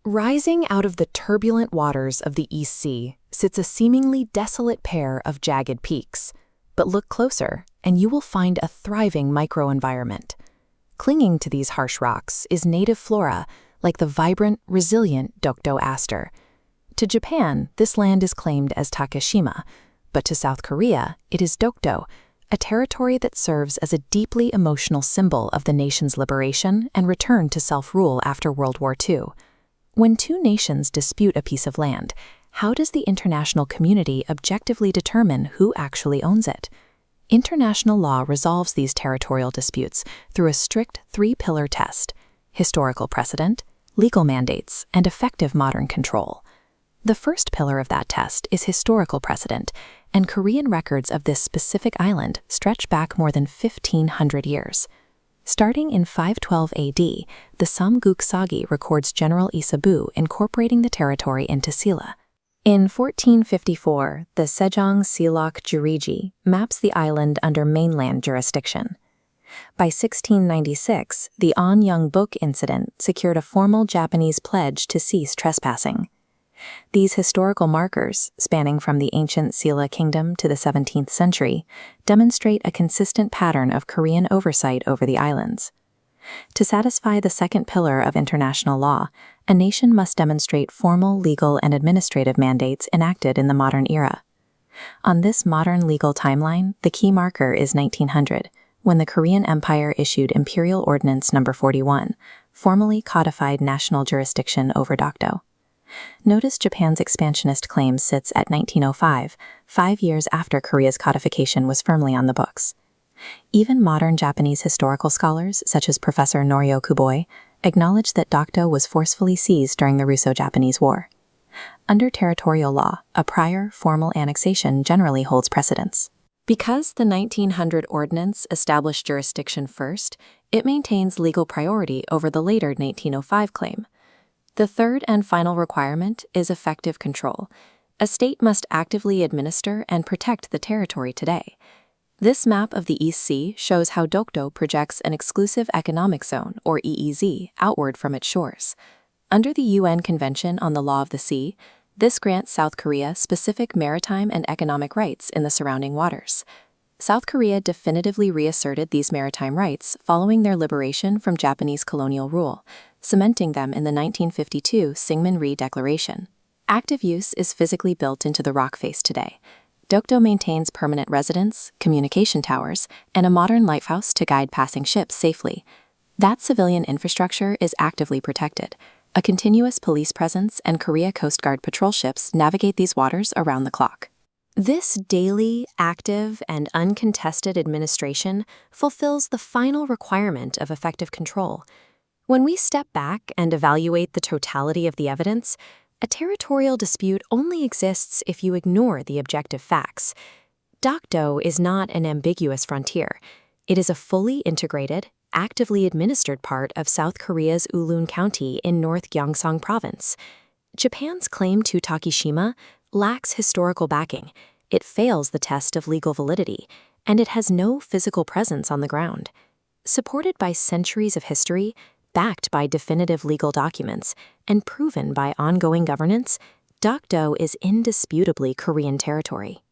Rising out of the turbulent waters of the East Sea sits a seemingly desolate pair of jagged peaks. But look closer, and you will find a thriving microenvironment. Clinging to these harsh rocks is native flora, like the vibrant, resilient Dokdo aster. To Japan, this land is claimed as Takeshima, but to South Korea, it is Dokdo, a territory that serves as a deeply emotional symbol of the nation's liberation and return to self-rule after World War II. When two nations dispute a piece of land, how does the international community objectively determine who actually owns it? International law resolves these territorial disputes through a strict three-pillar test: historical precedent, legal mandates, and effective modern control. The first pillar of that test is historical precedent, and Korean records of this specific island stretch back more than 1,500 years. Starting in 512 AD, the Samguk Sagi records General Isabu incorporating the territory into Silla. In 1454, the Sejong Silok Juriji maps the island under mainland jurisdiction. By 1696, the Anyang-buk incident secured a formal Japanese pledge to cease trespassing. These historical markers, spanning from the ancient Silla kingdom to the 17th century, demonstrate a consistent pattern of Korean oversight over the islands. To satisfy the second pillar of international law, a nation must demonstrate formal legal and administrative mandates enacted in the modern era. On this modern legal timeline, the key marker is 1900, when the Korean Empire issued Imperial Ordinance No. 41, formally codified national jurisdiction over Dokdo. Notice Japan's expansionist claim sits at 1905, 5 years after Korea's codification was firmly on the books. Even modern Japanese historical scholars, such as Professor Norio Kuboi, acknowledge that Dokdo was forcefully seized during the Russo-Japanese War. Under territorial law, a prior, formal annexation generally holds precedence. Because the 1900 ordinance established jurisdiction first, it maintains legal priority over the later 1905 claim. The third and final requirement is effective control. A state must actively administer and protect the territory today. This map of the East Sea shows how Dokdo projects an exclusive economic zone, or EEZ, outward from its shores. Under the UN Convention on the Law of the Sea, this grants South Korea specific maritime and economic rights in the surrounding waters. South Korea definitively reasserted these maritime rights following their liberation from Japanese colonial rule, cementing them in the 1952 Syngman-Rhee Declaration. Active use is physically built into the rock face today. Dokdo maintains permanent residence, communication towers, and a modern lighthouse to guide passing ships safely. That civilian infrastructure is actively protected. A continuous police presence and Korea Coast Guard patrol ships navigate these waters around the clock. This daily, active, and uncontested administration fulfills the final requirement of effective control. When we step back and evaluate the totality of the evidence, a territorial dispute only exists if you ignore the objective facts. Dokdo is not an ambiguous frontier. It is a fully integrated, actively administered part of South Korea's Ulsan County in North Gyeongsang Province. Japan's claim to Takeshima lacks historical backing. It fails the test of legal validity, and it has no physical presence on the ground. Supported by centuries of history, backed by definitive legal documents, and proven by ongoing governance, Dokdo is indisputably Korean territory.